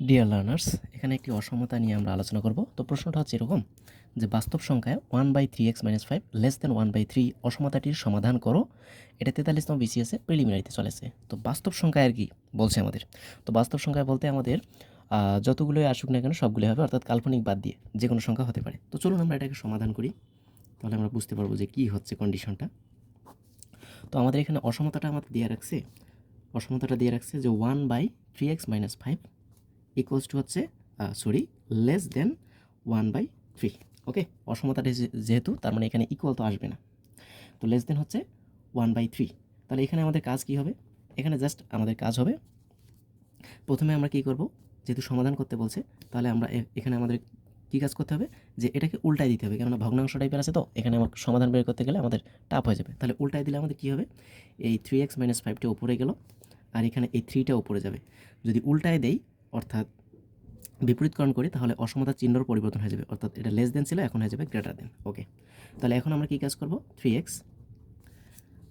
Dear learners, এখানে একটি অসমতা নিয়ে আমরা আলোচনা করব। তো প্রশ্নটা হচ্ছে এরকম যে বাস্তব সংখ্যায় 1/3x-5 লেস দেন 1/3 অসমতাটির সমাধান করো। এটা 43তম বিসিএসে প্রিলিমিনারিতে চলেছে। তো বাস্তব সংখ্যায় আর কি বলছে আমাদের। তো বাস্তব সংখ্যায় বলতে আমাদের যতগুলোই আসুক না কেন সবগুলোই হবে, অর্থাৎ কাল্পনিক বাদ দিয়ে যে কোনো সংখ্যা হতে পারে। তো চলুন আমরা এটাকে সমাধান করি, তাহলে আমরা বুঝতে পারবো যে কী হচ্ছে কন্ডিশনটা। তো আমাদের এখানে অসমতাটা আমাদের দিয়ে রাখছে যে 1/3x-5 ইকুয়ালস টু হচ্ছে লেস দেন 1/3। ওকে, অসমতাটা যেহেতু, তার মানে এখানে ইকুয়াল তো আসবে না। তো লেস দেন হচ্ছে 1/3। তাহলে এখানে আমাদের কাজ কি হবে? এখানে জাস্ট আমাদের কাজ হবে, প্রথমে আমরা কি করব, যেহেতু সমাধান করতে বলছে, তাহলে আমরা এখানে আমাদের কী কাজ করতে হবে, যে এটাকে উল্টায় দিতে হবে, কেননা ভগ্নাংশ টাইপের আছে। তো এখানে আমার সমাধান বের করতে গেলে আমাদের টাফ হয়ে যাবে। তাহলে উল্টায় দিলে আমাদের কী হবে, এই 3x-5টা উপরে গেল, আর এখানে এই 3টা উপরে যাবে। যদি উল্টায় দেই, অর্থাৎ বিপরীতকরণ করি, তাহলে অসমতার চিহ্নর পরিবর্তন হয়ে যাবে, অর্থাৎ এটা লেস দেন ছিল, এখন হয়ে যাবে গ্রেটার দেন। ওকে, তাহলে এখন আমরা কী কাজ করব, 3x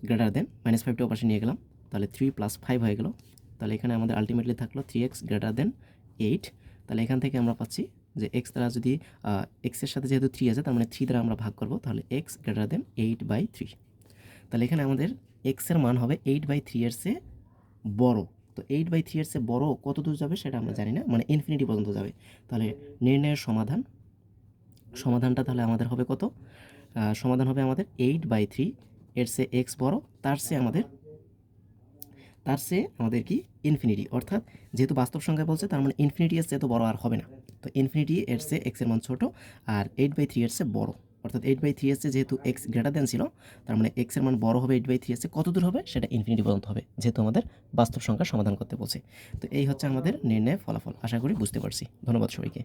গ্রেটার দেন -5টা ওপাশে নিয়ে গেলাম, তাহলে 3 + 5 হয়ে গেল। তাহলে এখানে আমাদের আলটিমেটলি থাকলো 3x গ্রেটার দেন 8। তাহলে এখান থেকে আমরা পাচ্ছি যে এক্স দ্বারা যদি এক্সের সাথে যেহেতু 3 আছে, তার মানে 3 দ্বারা আমরা ভাগ করব, তাহলে x গ্রেটার দেন 8/3। তাহলে এখানে আমাদের এক্সের মান হবে 8/3 এর চেয়ে বড়। তো 8/3 এর চেয়ে বড় কত দূর যাবে সেটা আমরা জানি না, মানে ইনফিনিটি পর্যন্ত যাবে। তাহলে নির্ণয়ের সমাধানটা তাহলে আমাদের হবে কত? সমাধান হবে আমাদের 8/3 এর চেয়ে এক্স বড়, তার চেয়ে আমাদের কি ইনফিনিটি, অর্থাৎ যেহেতু বাস্তব সংখ্যা বলছে, তার মানে ইনফিনিটি এর চেয়ে তো বড় আর হবে না। তো ইনফিনিটি এর চেয়ে এক্সের মান ছোট, আর 8/3 এর চেয়ে বড়, অর্থাৎ 8/3 এর চেয়ে যেহেতু এক্স গ্রেটার দেন ছিল, তার মানে এক্সের মান বড় হবে 8/3 এর চেয়ে। কত দূর হবে সেটা ইনফিনিটি পর্যন্ত হবে, যেহেতু আমাদের বাস্তব সংখ্যা সমাধান করতে বলছে। তো এই হচ্ছে আমাদের নির্ণয়ের ফলাফল। আশা করি বুঝতে পারছি। ধন্যবাদ সবাইকে।